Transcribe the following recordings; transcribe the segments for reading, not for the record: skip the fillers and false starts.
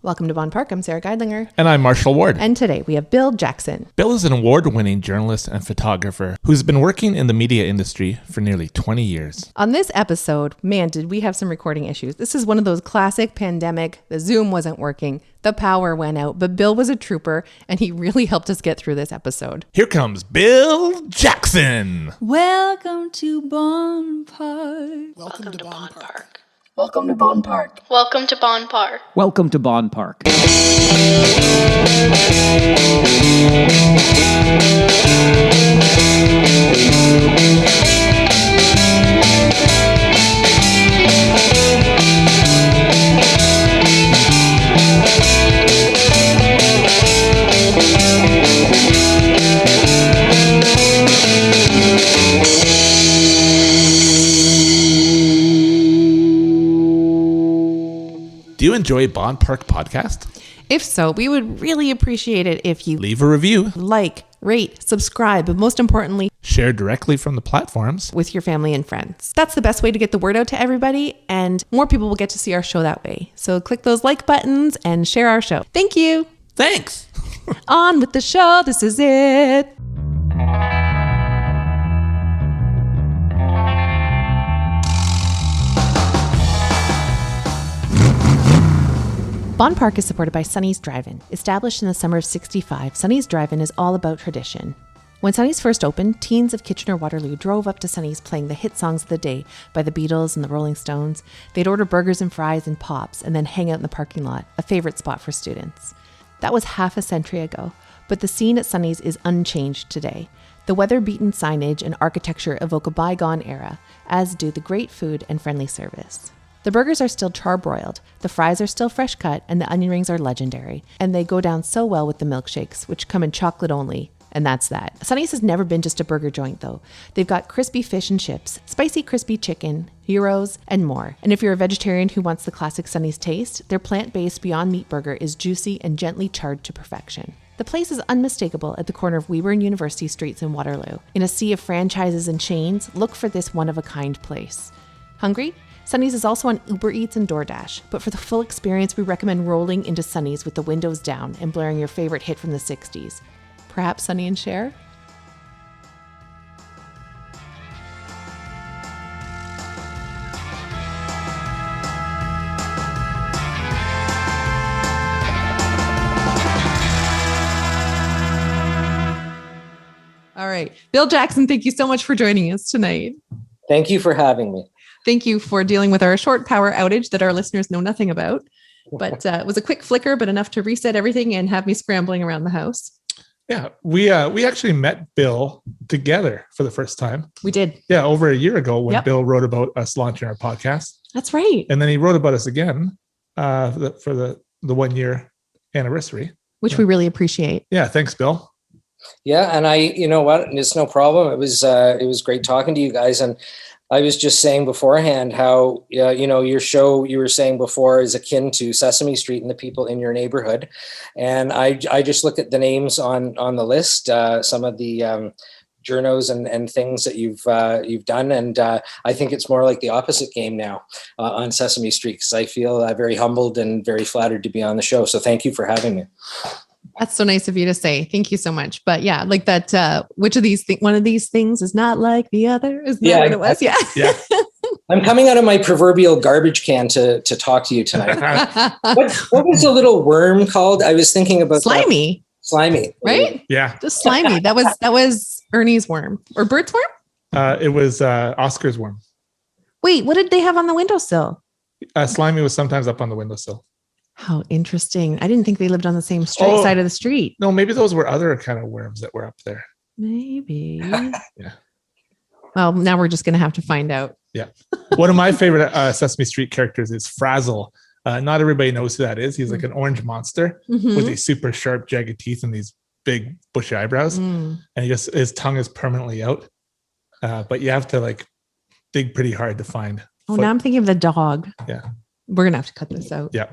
Welcome to Bonn Park. I'm Sara Geidlinger. And I'm Marshall Ward. And today we have Bill Jackson. Bill is an award-winning journalist and photographer who's been working in the media industry for nearly 20 years. On this episode, man, did we have some recording issues. This is one of those classic pandemic. The Zoom wasn't working. The power went out. But Bill was a trooper, and he really helped us get through this episode. Here comes Bill Jackson. Welcome to Bonn Park. Welcome to Bonn Park. Welcome to Bonn Park. Welcome to Bonn Park. Welcome to Bonn Park. Do you enjoy Bonn Park podcast? If so, we would really appreciate it if you Leave a review, like, rate, subscribe, but most importantly, share directly from the platforms with your family and friends. That's the best way to get the word out to everybody, and more people will get to see our show that way. So click those like buttons and share our show. Thank you. Thanks. On with the show. This is it. Bonn Park is supported by Sonny's Drive-In. Established in the summer of '65, Sonny's Drive-In is all about tradition. When Sonny's first opened, teens of Kitchener-Waterloo drove up to Sonny's playing the hit songs of the day by the Beatles and the Rolling Stones. They'd order burgers and fries and pops and then hang out in the parking lot, a favorite spot for students. That was half a century ago, but the scene at Sonny's is unchanged today. The weather-beaten signage and architecture evoke a bygone era, as do the great food and friendly service. The burgers are still charbroiled, the fries are still fresh cut, and the onion rings are legendary. And they go down so well with the milkshakes, which come in chocolate only, and that's that. Sonny's has never been just a burger joint, though. They've got crispy fish and chips, spicy crispy chicken, gyros, and more. And if you're a vegetarian who wants the classic Sonny's taste, their plant-based Beyond Meat burger is juicy and gently charred to perfection. The place is unmistakable at the corner of Weber and University Streets in Waterloo. In a sea of franchises and chains, look for this one-of-a-kind place. Hungry? Sonny's is also on Uber Eats and DoorDash, but for the full experience, we recommend rolling into Sonny's with the windows down and blaring your favorite hit from the 60s. Perhaps Sonny and Cher? All right. Bill Jackson, thank you so much for joining us tonight. Thank you for having me. Thank you for dealing with our short power outage that our listeners know nothing about. But it was a quick flicker, but enough to reset everything and have me scrambling around the house. Yeah, we actually met Bill together for the first time. We did. Yeah, over a year ago when Bill wrote about us launching our podcast. That's right. And then he wrote about us again for the 1 year anniversary. Which we really appreciate. Yeah, thanks, Bill. Yeah, and you know what? It's no problem. It was great talking to you guys. And I was just saying beforehand how, your show, you were saying before, is akin to Sesame Street and the people in your neighborhood. And I just look at the names on the list, some of the journos and things that you've done. And I think it's more like the opposite game now on Sesame Street, because I feel very humbled and very flattered to be on the show. So thank you for having me. That's so nice of you to say. Thank you so much. But yeah, like that, which of these one of these things is not like the other? Isn't that what it was? Yeah. I'm coming out of my proverbial garbage can to talk to you tonight. What was the little worm called? I was thinking about slimy. Slimy. Right? Yeah. Just slimy. That was Ernie's worm or Bert's worm? It was Oscar's worm. Wait, what did they have on the windowsill? Slimy was sometimes up on the windowsill. How interesting. I didn't think they lived on the same side of the street. No, maybe those were other kind of worms that were up there. Maybe. Yeah. Well, now we're just going to have to find out. Yeah. One of my favorite Sesame Street characters is Frazzle. Not everybody knows who that is. He's like an orange monster with these super sharp, jagged teeth and these big bushy eyebrows. And his tongue is permanently out. But you have to dig pretty hard to find. Now I'm thinking of the dog. Yeah. We're going to have to cut this out. Yeah.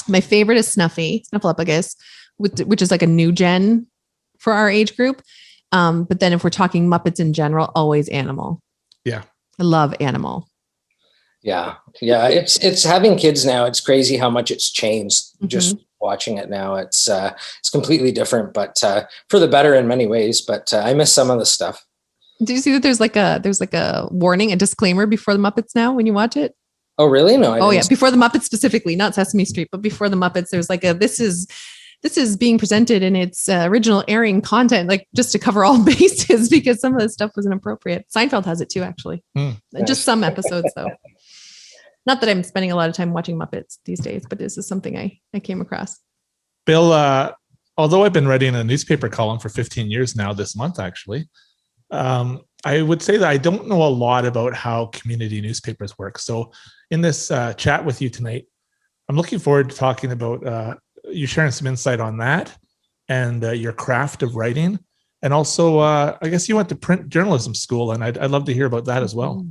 My favorite is Snuffy, Snuffleupagus, which is like a new gen for our age group. But then if we're talking Muppets in general, always Animal. Yeah. I love Animal. Yeah. It's having kids now. It's crazy how much it's changed just watching it now. It's completely different, but for the better in many ways. But I miss some of the stuff. Do you see that there's like a warning, a disclaimer before the Muppets now when you watch it? Oh, really? No. Oh, yeah. Before the Muppets specifically, not Sesame Street, but before the Muppets, there's like this is being presented in its original airing content, like just to cover all bases, because some of the stuff was inappropriate. Seinfeld has it too, actually. Just some episodes, though. Not that I'm spending a lot of time watching Muppets these days, but this is something I came across. Bill, although I've been writing a newspaper column for 15 years now, this month actually, I would say that I don't know a lot about how community newspapers work. So in this chat with you tonight, I'm looking forward to talking about you sharing some insight on that and your craft of writing. And also, I guess you went to print journalism school, and I'd love to hear about that as well.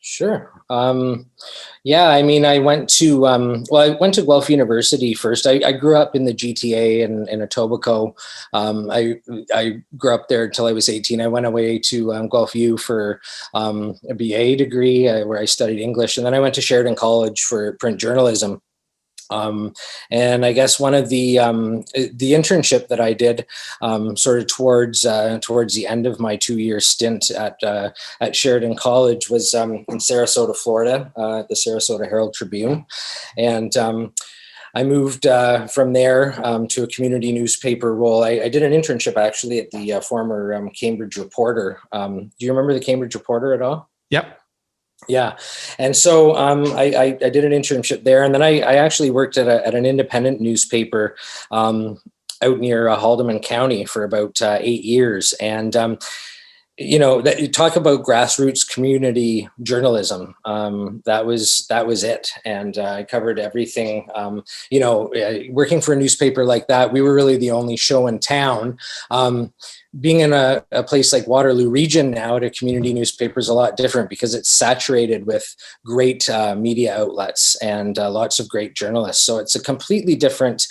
Sure. Yeah, I mean, I went to Guelph University first. I grew up in the GTA in Etobicoke. I grew up there until I was 18. I went away to Guelph U for a BA degree where I studied English. And then I went to Sheridan College for print journalism. And I guess one of the internship that I did sort of towards the end of my 2-year stint at Sheridan College was in Sarasota, Florida, at the Sarasota Herald Tribune. And I moved from there to a community newspaper role. I did an internship actually at the former Cambridge Reporter. Do you remember the Cambridge Reporter at all? Yep. Yeah. And so I did an internship there. And then I actually worked at an independent newspaper out near Haldeman County for about 8 years. And, you talk about grassroots community journalism. That was it. And I covered everything. Working for a newspaper like that, we were really the only show in town. Being in a place like Waterloo Region now, a community newspaper is a lot different because it's saturated with great media outlets and lots of great journalists. So it's a completely different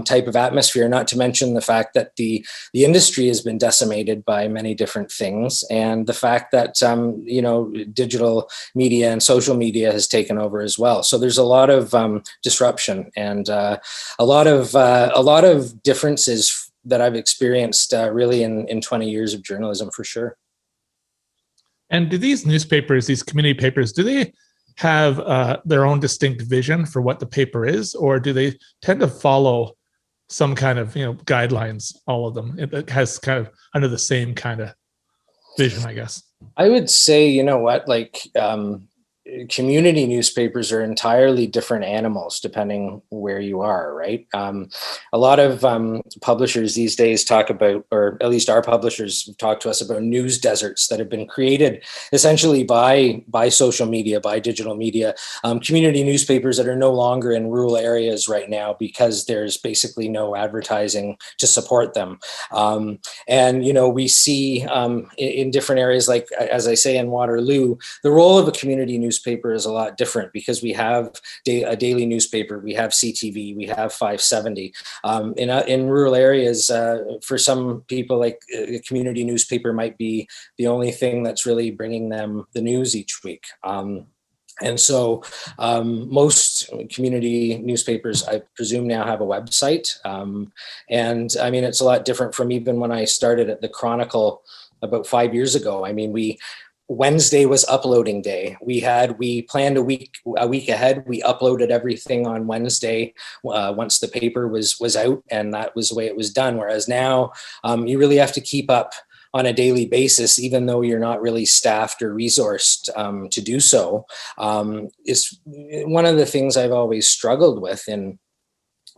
type of atmosphere, not to mention the fact that the industry has been decimated by many different things. And the fact that, digital media and social media has taken over as well. So there's a lot of disruption and a lot of differences that I've experienced really in 20 years of journalism for sure. And do these newspapers, these community papers, do they have their own distinct vision for what the paper is, or do they tend to follow some kind of guidelines? All of them, it has kind of under the same kind of vision, I guess. I would say, community newspapers are entirely different animals depending where you are, right? A lot of publishers these days talk about, or at least our publishers have talked to us about news deserts that have been created essentially by social media, by digital media, community newspapers that are no longer in rural areas right now because there's basically no advertising to support them. And we see in different areas, like, as I say, in Waterloo, the role of a community newspaper is a lot different because we have a daily newspaper, we have CTV, we have 570. In rural areas, for some people, like a community newspaper might be the only thing that's really bringing them the news each week. And so most community newspapers, I presume, now have a website. And I mean, it's a lot different from even when I started at the Chronicle about 5 years ago. I mean, Wednesday was uploading day. We planned a week ahead. We uploaded everything on Wednesday once the paper was out, and that was the way it was done. Whereas now you really have to keep up on a daily basis, even though you're not really staffed or resourced to do so. Is one of the things I've always struggled with in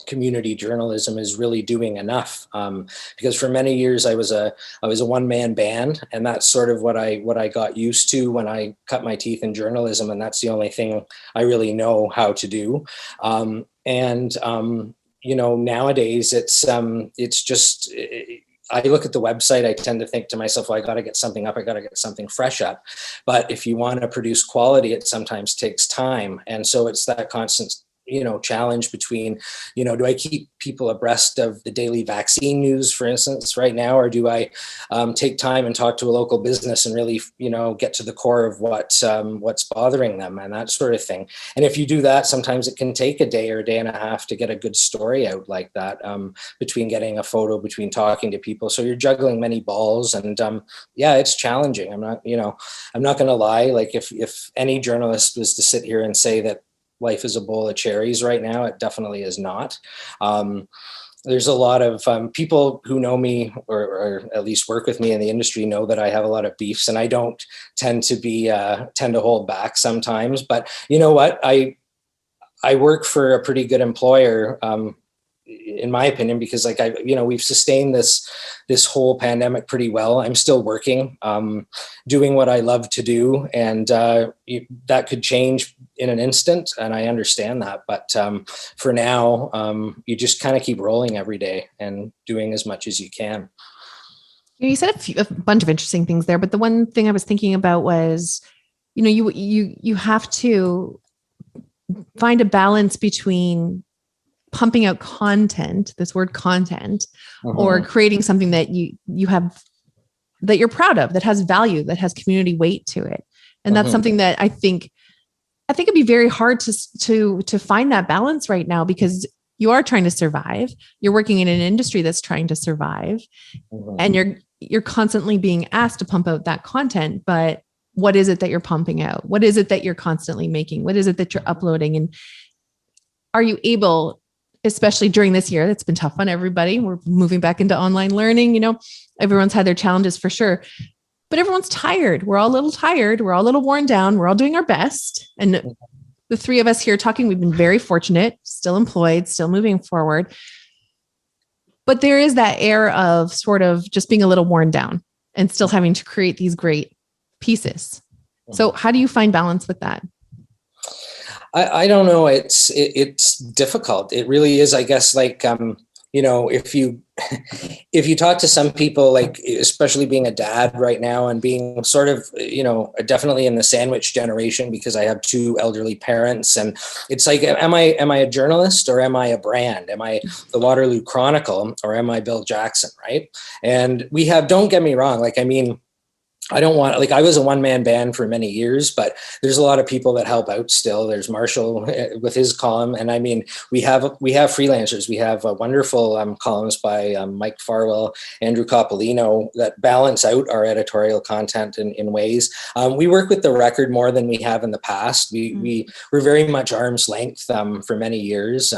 community journalism is really doing enough, because for many years I was a one-man band, and that's sort of what I got used to when I cut my teeth in journalism, and that's the only thing I really know how to do. Nowadays it's just, I look at the website, I tend to think to myself, well, I got to get something up, I got to get something fresh up. But if you want to produce quality, it sometimes takes time, and so it's that constant challenge between, do I keep people abreast of the daily vaccine news, for instance, right now, or do I take time and talk to a local business and really, get to the core of what's bothering them and that sort of thing. And if you do that, sometimes it can take a day or a day and a half to get a good story out like that, between getting a photo, between talking to people. So you're juggling many balls, and it's challenging. I'm not going to lie. Like if any journalist was to sit here and say that life is a bowl of cherries right now, it definitely is not. There's a lot of people who know me or at least work with me in the industry know that I have a lot of beefs, and I don't tend to hold back sometimes. But you know what? I work for a pretty good employer, in my opinion, because we've sustained this whole pandemic pretty well. I'm still working, doing what I love to do, and that could change in an instant, and I understand that. But for now, you just kind of keep rolling every day and doing as much as you can. You said a bunch of interesting things there, but the one thing I was thinking about was, you have to find a balance between pumping out content, this word content, or creating something that you have, that you're proud of, that has value, that has community weight to it. And that's something that I think it'd be very hard to find that balance right now, because you are trying to survive. You're working in an industry that's trying to survive, and you're constantly being asked to pump out that content. But what is it that you're pumping out? What is it that you're constantly making? What is it that you're uploading? And are you able, especially during this year, that's been tough on everybody. We're moving back into online learning. Everyone's had their challenges for sure, but everyone's tired. We're all a little tired. We're all a little worn down. We're all doing our best. And the three of us here talking, we've been very fortunate, still employed, still moving forward. But there is that air of sort of just being a little worn down and still having to create these great pieces. So how do you find balance with that? I don't know. It's difficult. It really is. I guess if you talk to some people, like especially being a dad right now and being sort of, definitely in the sandwich generation, because I have two elderly parents, and it's like, am I a journalist or am I a brand? Am I the Waterloo Chronicle or am I Bill Jackson? Right. And don't get me wrong. I don't want, I was a one-man band for many years, but there's a lot of people that help out still. There's Marshall with his column. And we have freelancers. We have wonderful columns by Mike Farwell, Andrew Coppolino, that balance out our editorial content in ways. We work with the Record more than we have in the past. We were very much arm's length for many years.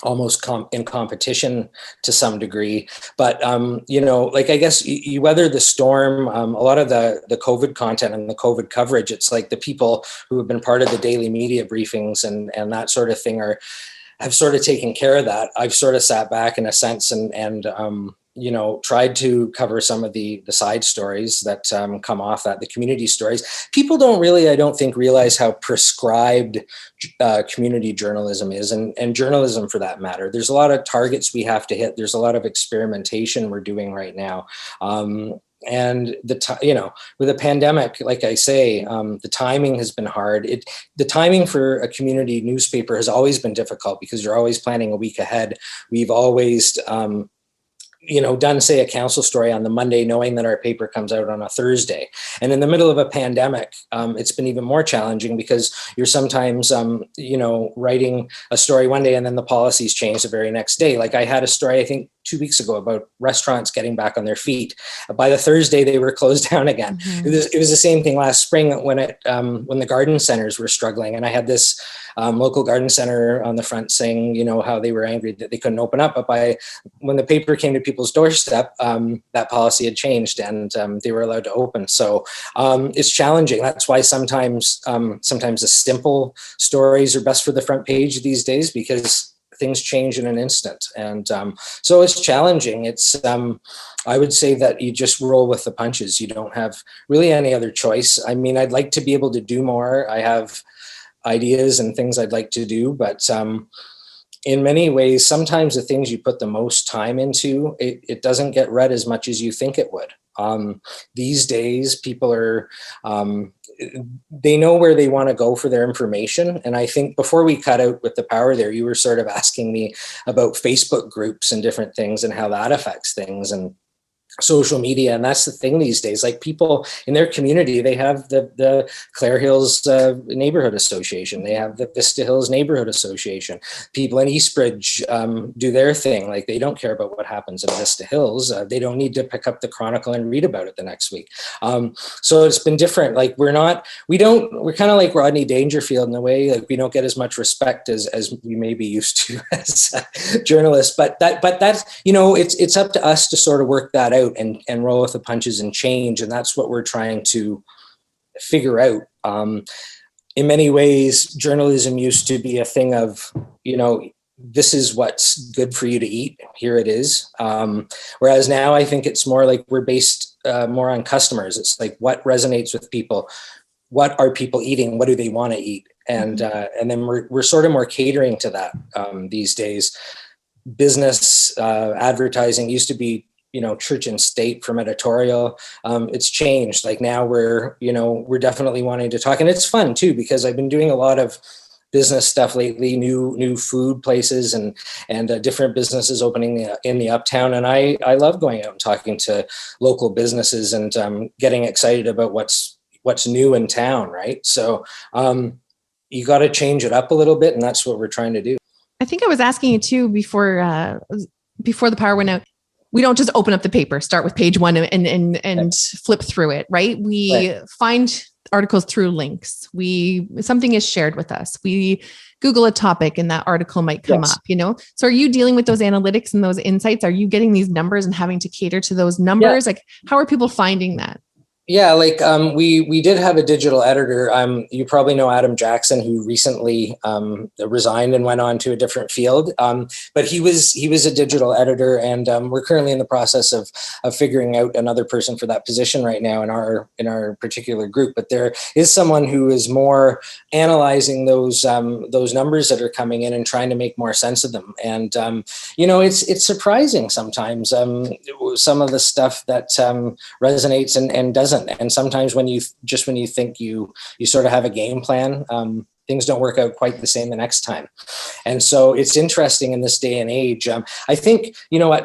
Almost in competition to some degree, but I guess you weather the storm. A lot of the COVID content and the COVID coverage, it's like the people who have been part of the daily media briefings and that sort of thing have sort of taken care of that. I've sort of sat back in a sense and tried to cover some of the side stories that come off that, the community stories. People don't really, I don't think, realize how prescribed community journalism is, and journalism for that matter. There's a lot of targets we have to hit. There's a lot of experimentation we're doing right now. And with a pandemic, like I say, the timing has been hard. The timing for a community newspaper has always been difficult because you're always planning a week ahead. We've always done, say, a council story on the Monday, knowing that our paper comes out on a Thursday. And in the middle of a pandemic, it's been even more challenging because you're sometimes, writing a story one day and then the policies change the very next day. Like I had a story, I think 2 weeks ago, about restaurants getting back on their feet. By the Thursday, they were closed down again. It was the same thing last spring when the garden centers were struggling. And I had this local garden center on the front saying, how they were angry that they couldn't open up. But when the paper came to people's doorstep, that policy had changed and they were allowed to open. So it's challenging. That's why sometimes the simple stories are best for the front page these days, because things change in an instant. And so it's challenging. It's, I would say that you just roll with the punches. You don't have really any other choice. I mean, I'd like to be able to do more. I have ideas and things I'd like to do, but in many ways, sometimes the things you put the most time into, it doesn't get read as much as you think it would. These days, people are, they know where they want to go for their information. And I think before we cut out with the power there, you were sort of asking me about Facebook groups and different things and how that affects things and social media. And that's the thing these days, like people in their community, they have the Clare Hills Neighborhood Association. They have the Vista Hills Neighborhood Association. People in Eastbridge do their thing. Like they don't care about what happens in Vista Hills. They don't need to pick up the Chronicle and read about it the next week. So it's been different. Like we're kind of like Rodney Dangerfield in a way. Like we don't get as much respect as we may be used to as journalists, but that's, it's up to us to sort of work that out and roll with the punches and change. And that's what we're trying to figure out. In many ways, journalism used to be a thing of, this is what's good for you to eat. Here it is. Whereas now I think it's more like we're based more on customers. It's like what resonates with people. What are people eating? What do they want to eat? And then we're sort of more catering to that these days. Business advertising used to be, church and state from editorial. It's changed. Like now we're definitely wanting to talk, and it's fun too, because I've been doing a lot of business stuff lately, new food places and different businesses opening in the uptown. And I love going out and talking to local businesses and getting excited about what's new in town. Right. So you got to change it up a little bit. And that's what we're trying to do. I think I was asking you too before the power went out. We don't just open up the paper, start with page one and flip through it, right? We find articles through links. Something is shared with us. We Google a topic and that article might come up, So are you dealing with those analytics and those insights? Are you getting these numbers and having to cater to those numbers? Like, how are people finding that? Yeah, like we did have a digital editor. You probably know Adam Jackson, who recently resigned and went on to a different field. But he was a digital editor, and we're currently in the process of figuring out another person for that position right now in our particular group. But there is someone who is more analyzing those numbers that are coming in and trying to make more sense of them. And it's surprising sometimes some of the stuff that resonates and doesn't. And sometimes when you think you sort of have a game plan, things don't work out quite the same the next time. And so it's interesting in this day and age. I think,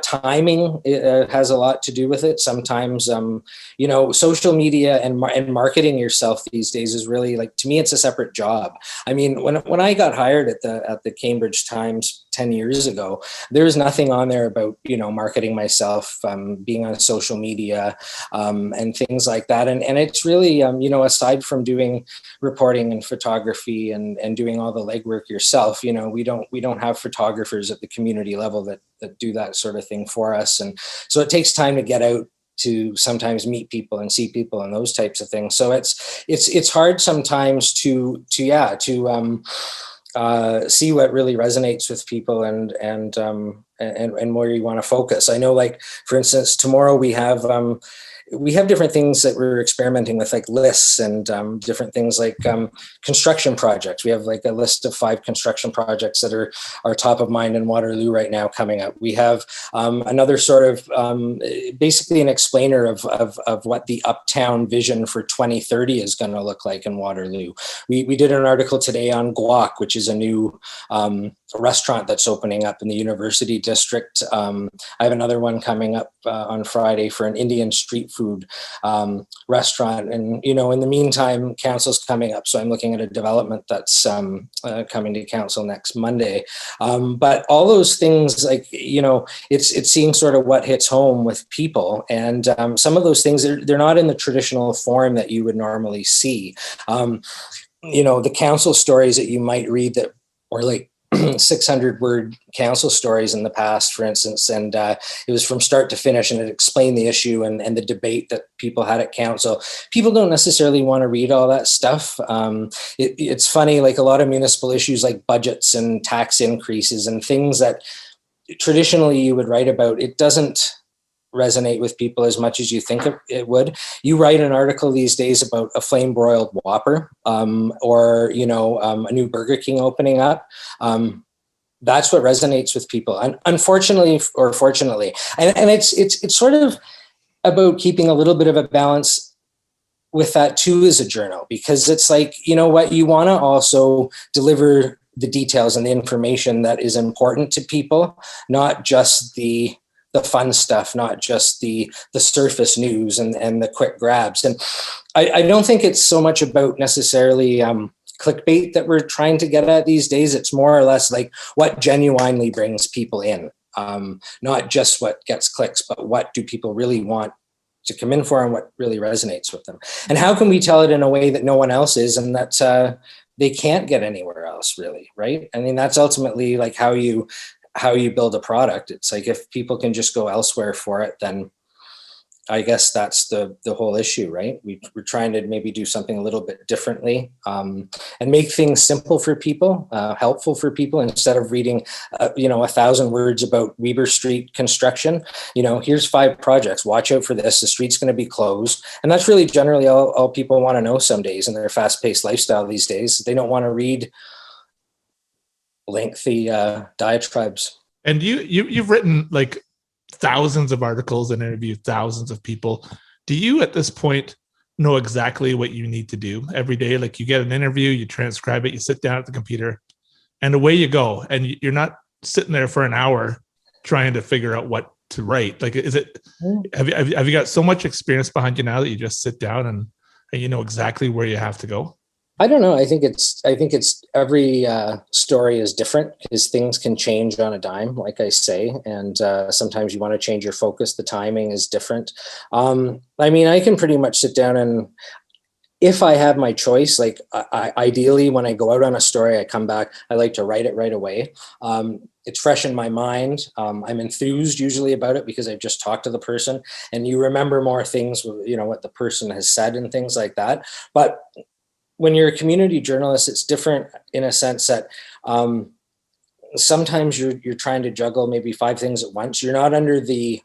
timing has a lot to do with it. Sometimes, social media and marketing yourself these days is really, like, to me, it's a separate job. I mean, when I got hired at the Cambridge Times 10 years ago, there was nothing on there about, marketing myself, being on social media, and things like that. And it's really, aside from doing reporting and photography and doing all the legwork yourself, we don't have photographers at the community level that do that sort of thing for us. And so it takes time to get out to sometimes meet people and see people and those types of things. So it's hard sometimes to see what really resonates with people and where you want to focus. I know, like, for instance, tomorrow we have different things that we're experimenting with, like lists and different things like construction projects. We have like a list of 5 construction projects that are top of mind in Waterloo right now coming up. We have another sort of basically an explainer of what the uptown vision for 2030 is going to look like in Waterloo. We did an article today on Guac, which is a new restaurant that's opening up in the University District. I have another one coming up on Friday for an Indian street food restaurant. And, in the meantime, council's coming up. So I'm looking at a development that's coming to council next Monday. But all those things, like, it's seeing sort of what hits home with people. And some of those things, they're not in the traditional form that you would normally see. The council stories that you might read that were like 600-word council stories in the past, for instance, and it was from start to finish, and it explained the issue and the debate that people had at council. People don't necessarily want to read all that stuff. It's funny, like a lot of municipal issues like budgets and tax increases and things that traditionally you would write about, it doesn't resonate with people as much as you think it would. You write an article these days about a flame broiled Whopper, or a new Burger King opening up. That's what resonates with people, unfortunately or fortunately. And it's sort of about keeping a little bit of a balance with that too as a journal, because it's like, you know what, you want to also deliver the details and the information that is important to people, not just the fun stuff, not just the surface news and the quick grabs. And I don't think it's so much about necessarily clickbait that we're trying to get at these days. It's more or less like what genuinely brings people in, not just what gets clicks, but what do people really want to come in for and what really resonates with them. And how can we tell it in a way that no one else is and that they can't get anywhere else, really, right? I mean, that's ultimately like how you build a product. It's like if people can just go elsewhere for it, then I guess that's the whole issue, right? We're trying to maybe do something a little bit differently and make things simple for people, helpful for people, instead of reading, 1,000 words about Weber Street construction. Here's 5 projects. Watch out for this. The street's going to be closed. And that's really generally all people want to know some days in their fast-paced lifestyle these days. They don't want to read lengthy diatribes. And you've written like thousands of articles and interviewed thousands of people. Do you at this point know exactly what you need to do every day? Like you get an interview, you transcribe it, you sit down at the computer and away you go. And you're not sitting there for an hour trying to figure out what to write. Like, have you got so much experience behind you now that you just sit down and you know exactly where you have to go? I don't know. I think it's every story is different because things can change on a dime, like I say, and sometimes you want to change your focus. The timing is different. I can pretty much sit down and, if I have my choice, like ideally when I go out on a story, I come back, I like to write it right away. It's fresh in my mind. I'm enthused usually about it because I've just talked to the person, and you remember more things, what the person has said and things like that. But when you're a community journalist, it's different in a sense that sometimes you're trying to juggle maybe 5 things at once. You're not under the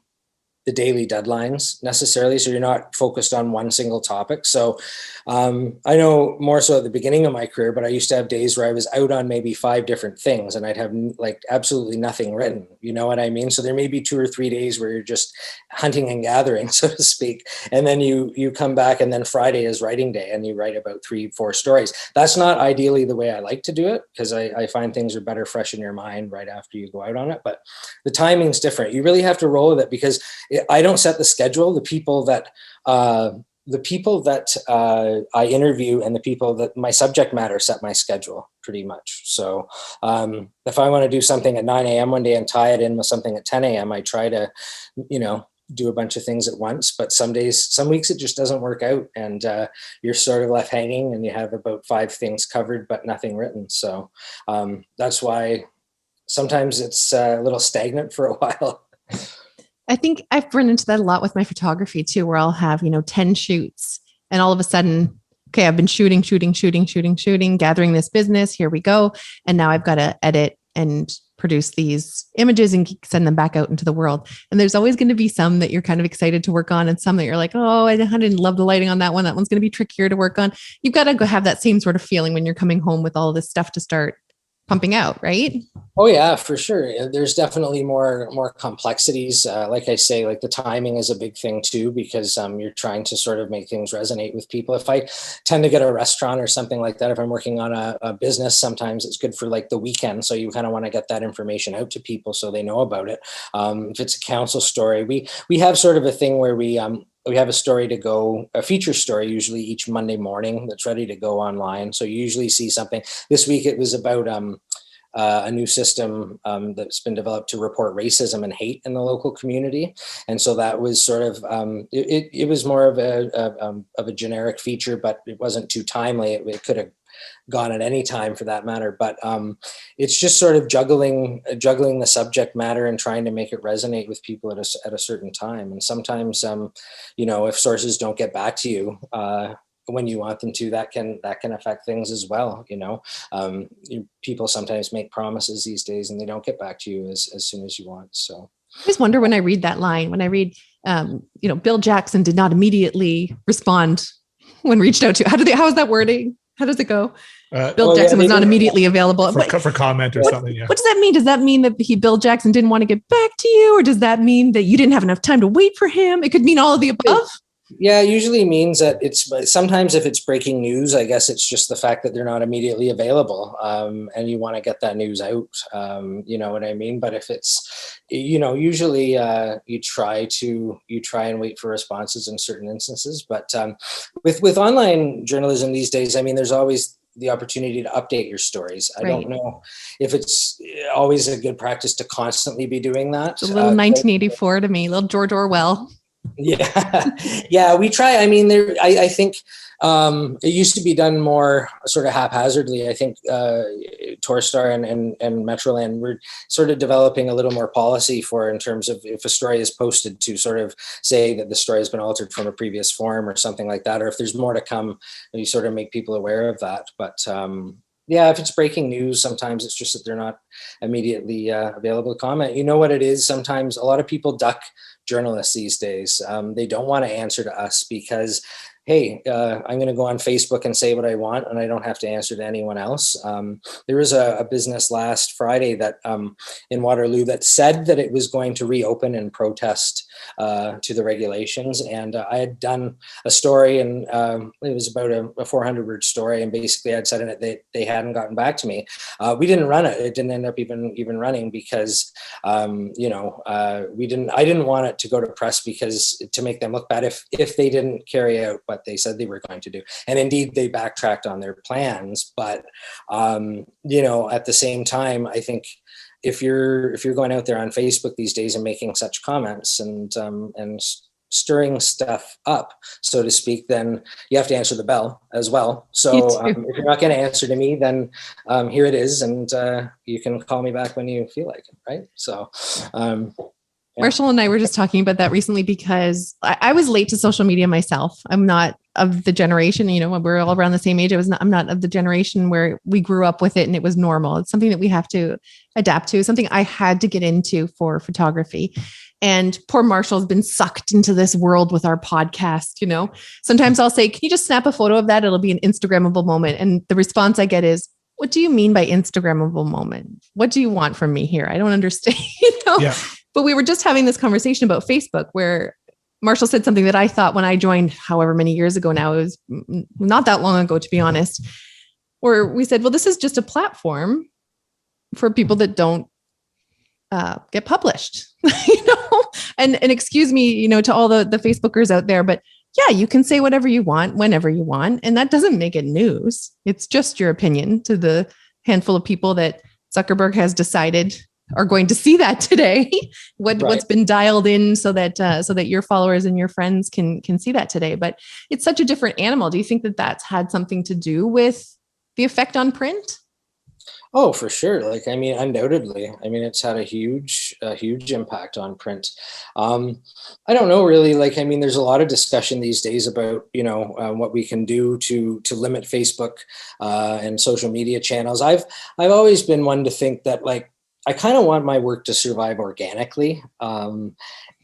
daily deadlines necessarily, so you're not focused on one single topic. So I know more so at the beginning of my career, but I used to have days where I was out on maybe 5 different things and I'd have like absolutely nothing written. You know what I mean? So there may be 2 or 3 days where you're just hunting and gathering, so to speak. And then you come back, and then Friday is writing day and you write about 3-4 stories. That's not ideally the way I like to do it, because I find things are better fresh in your mind right after you go out on it. But the timing's different. You really have to roll with it, because I don't set the schedule. The people that I interview and the people that my subject matter set my schedule pretty much. So if I want to do something at 9 a.m. one day and tie it in with something at 10 a.m., I try to, do a bunch of things at once. But some weeks it just doesn't work out, and you're sort of left hanging and you have about 5 things covered, but nothing written. So that's why sometimes it's a little stagnant for a while. I think I've run into that a lot with my photography too, where I'll have, 10 shoots and all of a sudden, okay, I've been shooting, gathering this business. Here we go. And now I've got to edit and produce these images and send them back out into the world. And there's always going to be some that you're kind of excited to work on, and some that you're like, oh, I didn't love the lighting on that one. That one's going to be trickier to work on. You've got to go have that same sort of feeling when you're coming home with all this stuff to start pumping out, right? Oh yeah, for sure. There's definitely more complexities. Like I say, like the timing is a big thing too, because you're trying to sort of make things resonate with people. If I tend to get a restaurant or something like that, if I'm working on a business, sometimes it's good for like the weekend. So you kind of want to get that information out to people so they know about it. If it's a council story, we have sort of a thing where we have a story to go, a feature story, usually each Monday morning that's ready to go online. So you usually see something. This week it was about a new system that's been developed to report racism and hate in the local community. And so that was sort of, it was more of a generic feature, but it wasn't too timely. It could have gone at any time for that matter. But it's just sort of juggling the subject matter and trying to make it resonate with people at a certain time. And sometimes, if sources don't get back to you when you want them to, that can affect things as well. People sometimes make promises these days and they don't get back to you as soon as you want. So I always wonder when I read that line, when I read, Bill Jackson did not immediately respond when reached out to. How is that wording? How does it go? Bill Jackson was not immediately available for comment or something. Yeah. What does that mean? Does that mean that Bill Jackson didn't want to get back to you? Or does that mean that you didn't have enough time to wait for him? It could mean all of the above. Yeah, it usually means that sometimes if it's breaking news, I guess it's just the fact that they're not immediately available, and you want to get that news out. You know what I mean? But if it's, usually you try and wait for responses in certain instances. But with online journalism these days, I mean, there's always the opportunity to update your stories. I don't know if it's always a good practice to constantly be doing that. It's a little 1984 to me, little George Orwell. Yeah, we try. I mean, I think it used to be done more sort of haphazardly. I think Torstar and Metroland were sort of developing a little more policy in terms of if a story is posted to sort of say that the story has been altered from a previous form or something like that, or if there's more to come, you sort of make people aware of that. But yeah, if it's breaking news, sometimes it's just that they're not immediately available to comment. You know what it is? Sometimes a lot of people duck journalists these days. They don't want to answer to us because, hey, I'm going to go on Facebook and say what I want, and I don't have to answer to anyone else. There was a business last Friday that in Waterloo that said that it was going to reopen in protest to the regulations. And I had done a story, and it was about a 400-word story, and basically I'd said in it that they hadn't gotten back to me. We didn't run it. It didn't end up even running because I didn't want it to go to press because to make them look bad if they didn't carry out what they said they were going to do. And indeed they backtracked on their plans. But at the same time, I think if you're going out there on Facebook these days and making such comments and stirring stuff up, so to speak, then you have to answer the bell as well. So if you're not going to answer to me, then here it is, and you can call me back when you feel like it, right? So Marshall and I were just talking about that recently because I was late to social media myself. I'm not of the generation, we're all around the same age. I'm not of the generation where we grew up with it and it was normal. It's something that we have to adapt to, something I had to get into for photography. And poor Marshall's been sucked into this world with our podcast. Sometimes I'll say, can you just snap a photo of that? It'll be an Instagrammable moment. And the response I get is, what do you mean by Instagrammable moment? What do you want from me here? I don't understand. Yeah. But we were just having this conversation about Facebook where Marshall said something that I thought when I joined however many years ago now, it was not that long ago, to be honest, where we said, well, this is just a platform for people that don't get published, and excuse me, to all the Facebookers out there, but yeah, you can say whatever you want, whenever you want. And that doesn't make it news. It's just your opinion to the handful of people that Zuckerberg has decided are going to see that today, what's been dialed in so that your followers and your friends can see that today. But it's such a different animal. Do you think that that's had something to do with the effect on print? Oh, for sure. Undoubtedly. It's had a huge impact on print. I don't know really. There's a lot of discussion these days about, what we can do to limit Facebook and social media channels. I've always been one to think that I kind of want my work to survive organically, and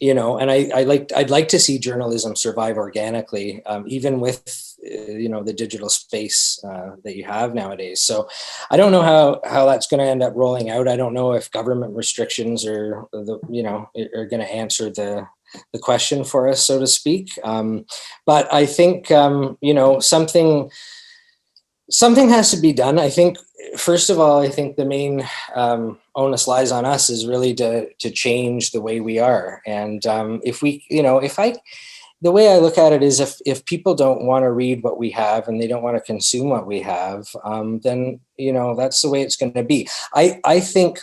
I'd like to see journalism survive organically, even with the digital space that you have nowadays. So I don't know how that's going to end up rolling out. I don't know if government restrictions are are going to answer the question for us, so to speak. But I think something has to be done. I think, first of all, the main onus lies on us is really to change the way we are. And the way I look at it is if people don't want to read what we have and they don't want to consume what we have, then, that's the way it's going to be. I think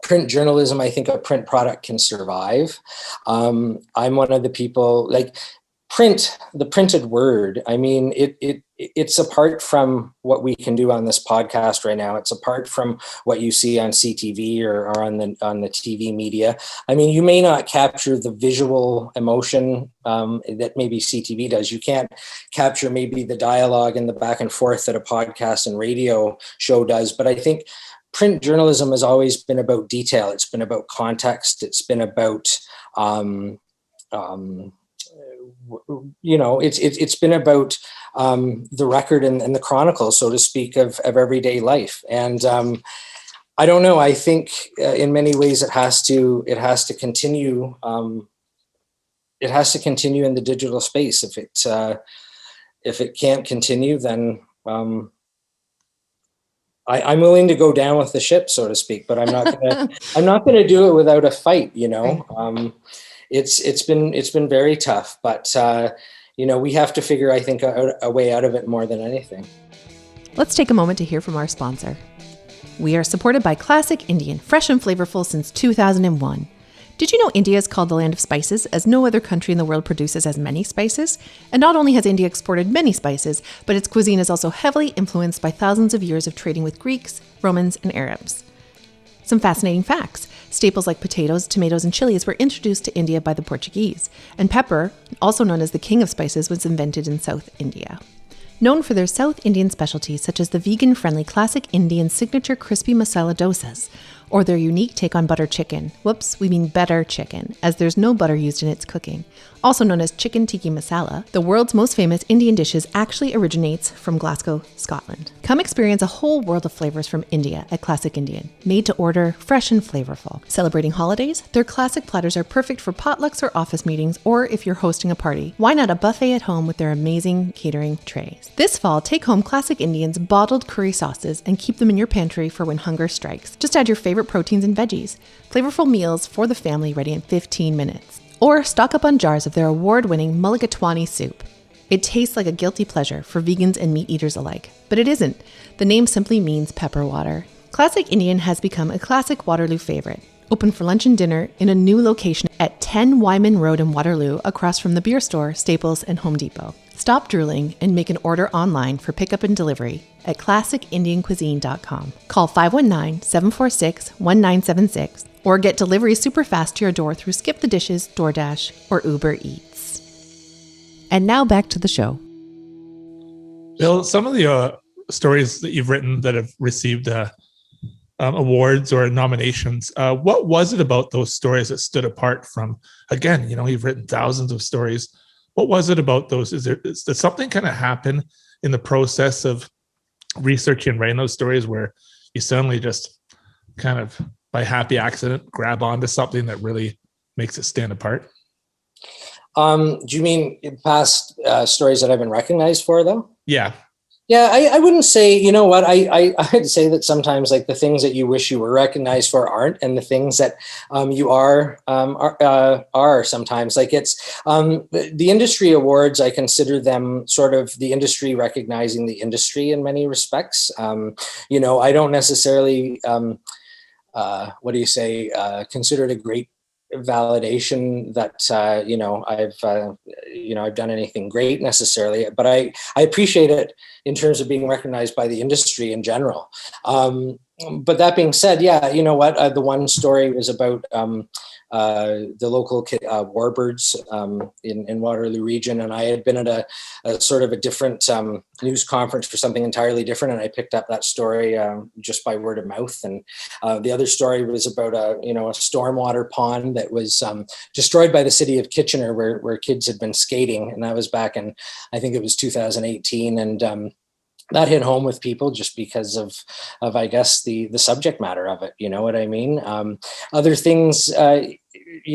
print journalism, a print product can survive. I'm one of the people the printed word. It's apart from what we can do on this podcast right now. It's apart from what you see on CTV or on the TV media. You may not capture the visual emotion that maybe CTV does. You can't capture maybe the dialogue and the back and forth that a podcast and radio show does. But I think print journalism has always been about detail. It's been about context. It's been about it's been about the record and the chronicle, so to speak, of everyday life. And I don't know. I think in many ways it has to continue it has to continue in the digital space. If it can't continue, then I'm willing to go down with the ship, so to speak. But I'm not gonna do it without a fight. It's been very tough, but we have to figure, I think, a way out of it more than anything. Let's take a moment to hear from our sponsor. We are supported by Classic Indian, fresh and flavorful since 2001. Did you know India is called the land of spices, as no other country in the world produces as many spices? And not only has India exported many spices, but its cuisine is also heavily influenced by thousands of years of trading with Greeks, Romans, and Arabs. Some fascinating facts. Staples like potatoes, tomatoes, and chilies were introduced to India by the Portuguese, and pepper, also known as the king of spices, was invented in South India. Known for their South Indian specialties such as the vegan-friendly Classic Indian signature crispy masala dosas, or their unique take on butter chicken. Whoops, we mean better chicken, as there's no butter used in its cooking. Also known as chicken tikka masala, the world's most famous Indian dishes actually originates from Glasgow, Scotland. Come experience a whole world of flavors from India at Classic Indian, made to order, fresh and flavorful. Celebrating holidays, their classic platters are perfect for potlucks or office meetings, or if you're hosting a party. Why not a buffet at home with their amazing catering trays? This fall, take home Classic Indian's bottled curry sauces and keep them in your pantry for when hunger strikes. Just add your favorite proteins and veggies. Flavorful meals for the family ready in 15 minutes. Or stock up on jars of their award-winning mulligatawny soup. It tastes like a guilty pleasure for vegans and meat eaters alike, but it isn't. The name simply means pepper water. Classic Indian has become a classic Waterloo favorite. Open for lunch and dinner in a new location at 10 Wyman Road in Waterloo, across from the beer store, Staples, and Home Depot. Stop drooling and make an order online for pickup and delivery at classicindiancuisine.com. Call 519-746-1976 or get delivery super fast to your door through Skip the Dishes, DoorDash, or Uber Eats. And now back to the show. Bill, some of the stories that you've written that have received awards or nominations, what was it about those stories that stood apart from, again, you've written thousands of stories. What was it about those? Does something kind of happen in the process of researching and writing those stories where you suddenly just kind of by happy accident grab onto something that really makes it stand apart? Do you mean past stories that I've been recognized for, though? Yeah. Yeah, I wouldn't say, I'd say that sometimes like the things that you wish you were recognized for aren't, and the things that you are sometimes. Like it's the industry awards, I consider them sort of the industry recognizing the industry in many respects. I don't necessarily, consider it a great validation that I've done anything great necessarily, but I appreciate it in terms of being recognized by the industry in general. But that being said, the one story was about the local warbirds in Waterloo Region, and I had been at a sort of a different news conference for something entirely different, and I picked up that story just by word of mouth. And the other story was about a stormwater pond that was destroyed by the city of Kitchener, where kids had been skating, and that was back in, I think it was 2018, and that hit home with people just because of I guess the subject matter of it. You know what I mean? Other things, I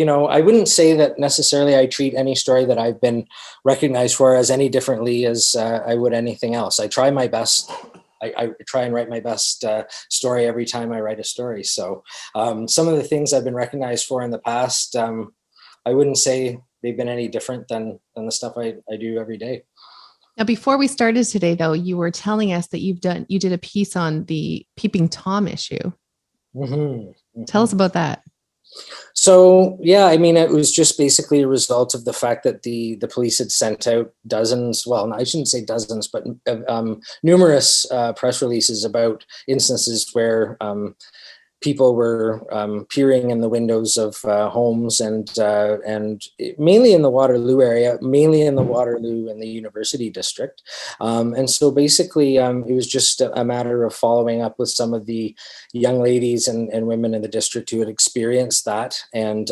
wouldn't say that necessarily I treat any story that I've been recognized for as any differently as I would anything else. I try my best. I try and write my best story every time I write a story. So some of the things I've been recognized for in the past, I wouldn't say they've been any different than the stuff I do every day. Now, before we started today, though, you were telling us that you did a piece on the Peeping Tom issue. Mm-hmm. Mm-hmm. Tell us about that. So, yeah, I mean, it was just basically a result of the fact that the police had sent out dozens, well, I shouldn't say dozens, but numerous press releases about instances where people were peering in the windows of homes and mainly in the Waterloo area, mainly in the Waterloo and the University District. And so basically it was just a matter of following up with some of the young ladies and women in the district who had experienced that and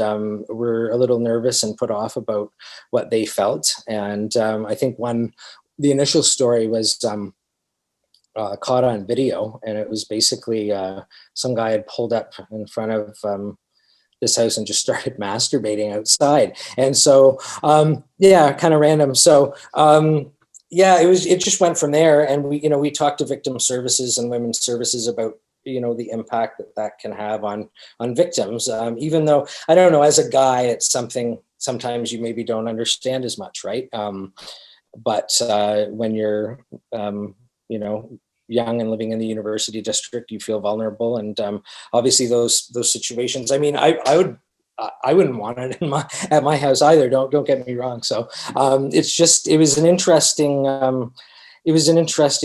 were a little nervous and put off about what they felt. And I think the initial story was caught on video, and it was basically some guy had pulled up in front of this house and just started masturbating outside. And so, kind of random. So, it just went from there. And we talked to victim services and women's services about, the impact that can have on victims. Even though, I don't know, as a guy, it's something sometimes you maybe don't understand as much, right? But when you're, young and living in the university district, you feel vulnerable. And obviously those situations, I mean, I wouldn't want it at my house either. Don't get me wrong. So it was an interesting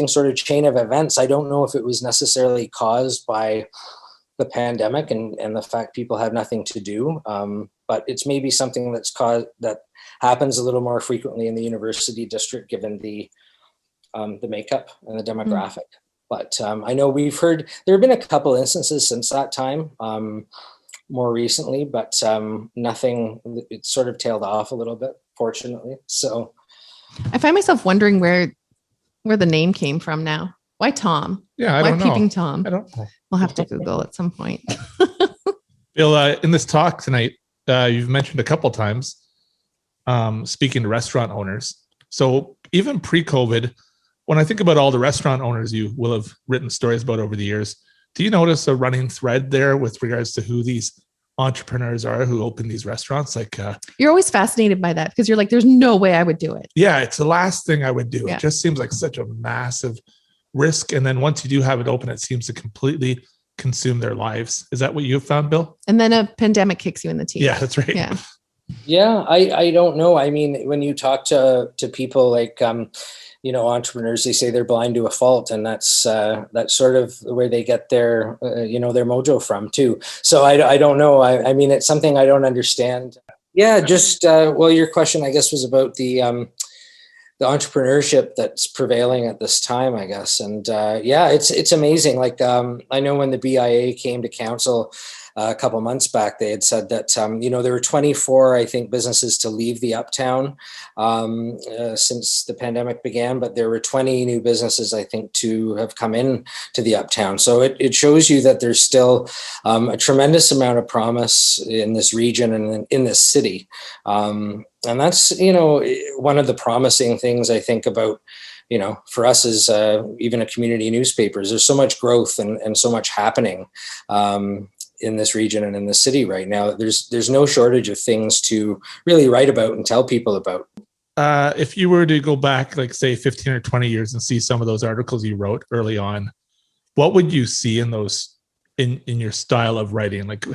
sort of chain of events. I don't know if it was necessarily caused by the pandemic and the fact people have nothing to do. But it's maybe something that happens a little more frequently in the university district, given the makeup and the demographic. But I know we've heard there have been a couple instances since that time, more recently, but nothing. It sort of tailed off a little bit, fortunately. So I find myself wondering where the name came from now. Why Tom? Yeah, Why Peeping Tom? I don't know. We'll have to Google at some point. Bill, in this talk tonight, you've mentioned a couple times speaking to restaurant owners. So even pre-COVID, when I think about all the restaurant owners you will have written stories about over the years, do you notice a running thread there with regards to who these entrepreneurs are who open these restaurants? Like, you're always fascinated by that because you're like, there's no way I would do it. Yeah, it's the last thing I would do. Yeah. It just seems like such a massive risk. And then once you do have it open, it seems to completely consume their lives. Is that what you've found, Bill? And then a pandemic kicks you in the teeth. Yeah, that's right. Yeah. Yeah, I don't know. I mean, when you talk to people like, entrepreneurs, they say they're blind to a fault, and that's sort of where they get their, their mojo from too. So I don't know. I mean, it's something I don't understand. Yeah, just, your question, I guess, was about the entrepreneurship that's prevailing at this time, I guess. And it's amazing. Like, I know when the BIA came to council a couple months back, they had said that, there were 24, I think, businesses to leave the Uptown since the pandemic began, but there were 20 new businesses, I think, to have come in to the Uptown. So it shows you that there's still a tremendous amount of promise in this region and in this city. And that's, one of the promising things I think about, for us as even a community newspapers. There's so much growth and so much happening in this region and in the city right now. There's no shortage of things to really write about and tell people about. If you were to go back, like say 15 or 20 years and see some of those articles you wrote early on, what would you see in those, in your style of writing? Like,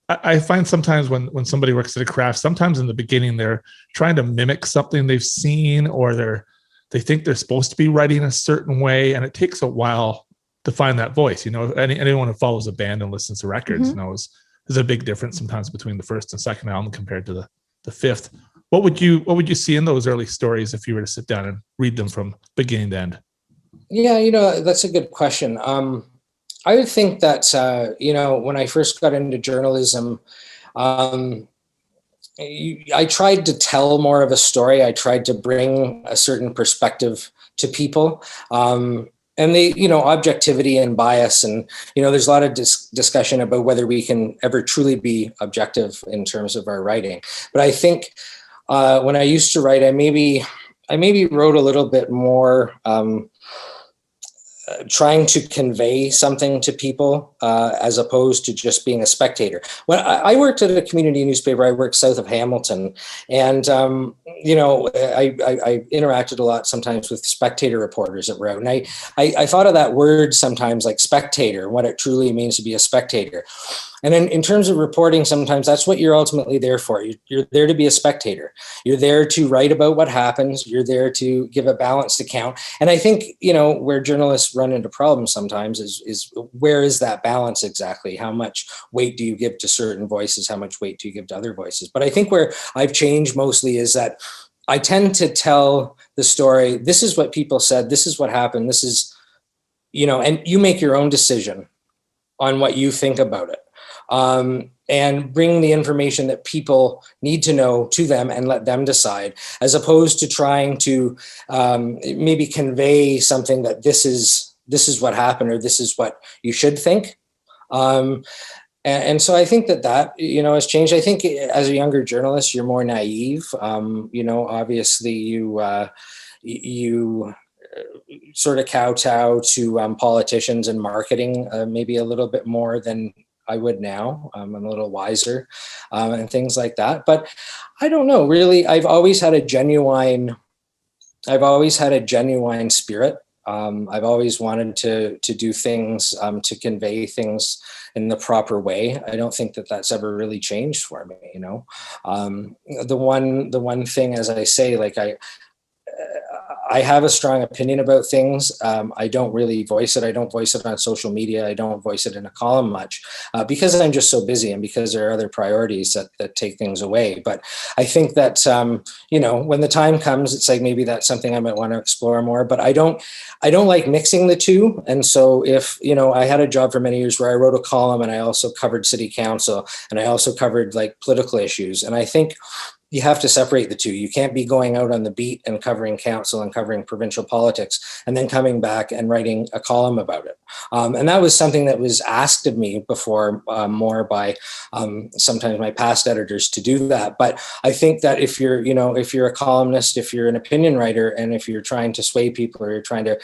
I find sometimes when somebody works at a craft, sometimes in the beginning, they're trying to mimic something they've seen, or they think they're supposed to be writing a certain way. And it takes a while to find that voice. Anyone who follows a band and listens to records knows there's a big difference sometimes between the first and second album compared to the fifth. What would you see in those early stories if you were to sit down and read them from beginning to end? Yeah, that's a good question. I would think that, when I first got into journalism, I tried to tell more of a story. I tried to bring a certain perspective to people. And objectivity and bias. And, there's a lot of discussion about whether we can ever truly be objective in terms of our writing. But I think when I used to write, I maybe wrote a little bit more trying to convey something to people as opposed to just being a spectator. When I worked at a community newspaper, I worked south of Hamilton, and I interacted a lot sometimes with spectator reporters that were out, and I thought of that word sometimes, like spectator, what it truly means to be a spectator. And in terms of reporting, sometimes that's what you're ultimately there for. You're there to be a spectator. You're there to write about what happens. You're there to give a balanced account. And I think, where journalists run into problems sometimes is where is that balance exactly? How much weight do you give to certain voices? How much weight do you give to other voices? But I think where I've changed mostly is that I tend to tell the story. This is what people said. This is what happened. This is, and you make your own decision on what you think about it. And bring the information that people need to know to them and let them decide, as opposed to trying to maybe convey something that this is what happened, or this is what you should think. And And so I think that, you know, has changed. I think as a younger journalist, you're more naive. You know, obviously you sort of kowtow to politicians and marketing maybe a little bit more than I would now. I'm a little wiser and things like that. But I don't know, really. I've always had a genuine spirit. I've always wanted to do things, to convey things in the proper way. I don't think that that's ever really changed for me. You know, the one thing, as I say, like I have a strong opinion about things. I don't really voice it. I don't voice it on social media. I don't voice it in a column much because I'm just so busy and because there are other priorities that take things away. But I think that, you know, when the time comes, it's like maybe that's something I might want to explore more. But I don't like mixing the two. And so if, you know, I had a job for many years where I wrote a column and I also covered city council and I also covered like political issues. And I think you have to separate the two. You can't be going out on the beat and covering council and covering provincial politics and then coming back and writing a column about it. And that was something that was asked of me before more by sometimes my past editors to do that. But I think that if you're a columnist, if you're an opinion writer, and if you're trying to sway people or you're trying to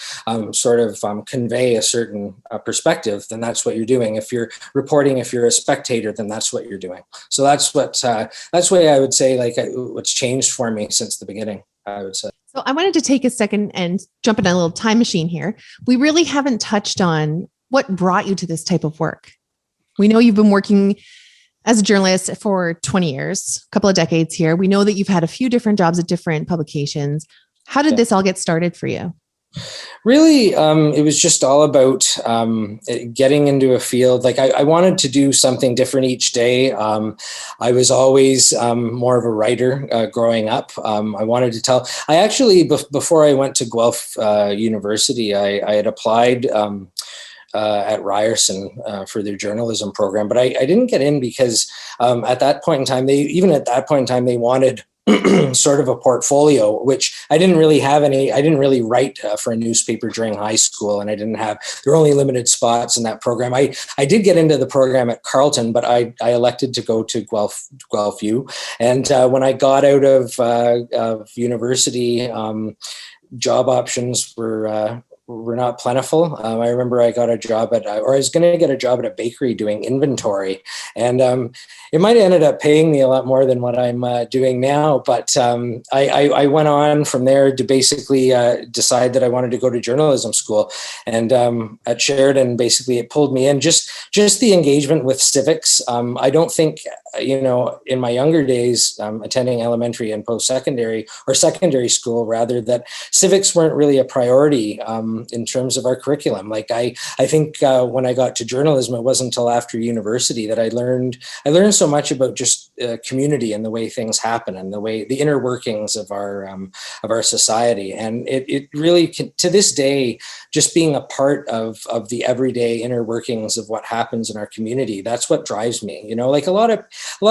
sort of convey a certain perspective, then that's what you're doing. If you're reporting, if you're a spectator, then that's what you're doing. So that's the way I would say, like, what's changed for me since the beginning, I would say. So I wanted to take a second and jump in a little time machine here. We really haven't touched on what brought you to this type of work. We know you've been working as a journalist for 20 years, a couple of decades here. We know that you've had a few different jobs at different publications. How did this all get started for you? Really, it was just all about getting into a field. Like I wanted to do something different each day. I was always more of a writer growing up. I wanted to tell. I actually, before I went to Guelph University, I had applied at Ryerson for their journalism program, but I didn't get in because at that point in time, they wanted sort of a portfolio, which I didn't really have any. I didn't really write for a newspaper during high school, and there were only limited spots in that program. I did get into the program at Carleton, but I elected to go to Guelph U. And when I got out of university, job options were not plentiful. I remember I got a job I was going to get a job at a bakery doing inventory, and it might have ended up paying me a lot more than what I'm doing now. But I went on from there to basically decide that I wanted to go to journalism school, and at Sheridan, basically it pulled me in. Just the engagement with civics. I don't think, in my younger days, attending elementary and post-secondary or secondary school rather, that civics weren't really a priority in terms of our curriculum. Like I think when I got to journalism, it wasn't until after university that I learned so much about just community and the way things happen and the inner workings of our society. And it really to this day, just being a part of the everyday inner workings of what happens in our community, that's what drives me. Like a lot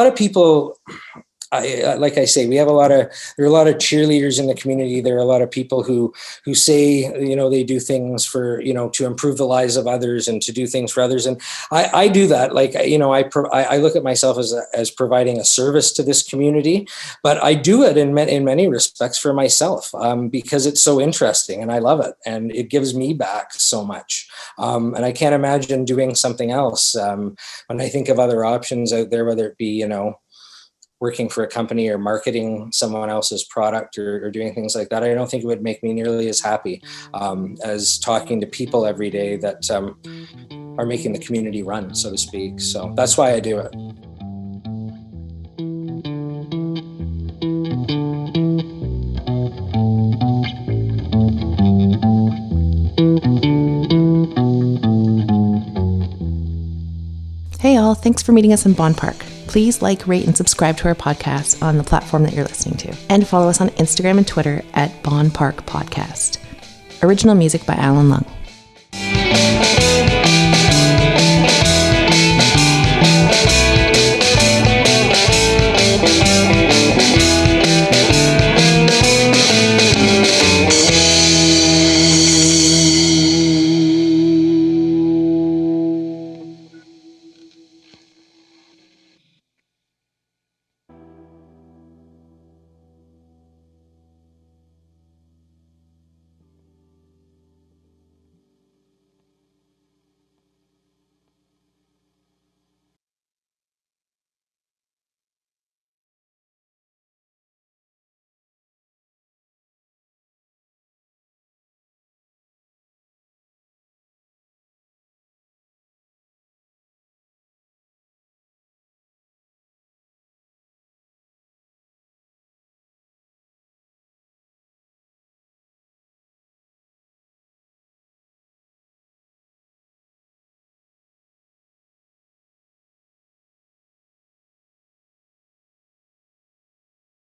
of people, like I say, there are a lot of cheerleaders in the community. There are a lot of people who say, they do things for, to improve the lives of others and to do things for others. And I do that. Like, I look at myself as providing a service to this community, but I do it in many respects for myself because it's so interesting and I love it. And it gives me back so much. And I can't imagine doing something else. When I think of other options out there, whether it be, working for a company or marketing someone else's product or doing things like that, I don't think it would make me nearly as happy as talking to people every day that are making the community run, so to speak. So that's why I do it. Hey all, thanks for meeting us in Bonn Park. Please like, rate, and subscribe to our podcast on the platform that you're listening to. And follow us on Instagram and Twitter at Bonn Park Podcast. Original music by Alan Lung.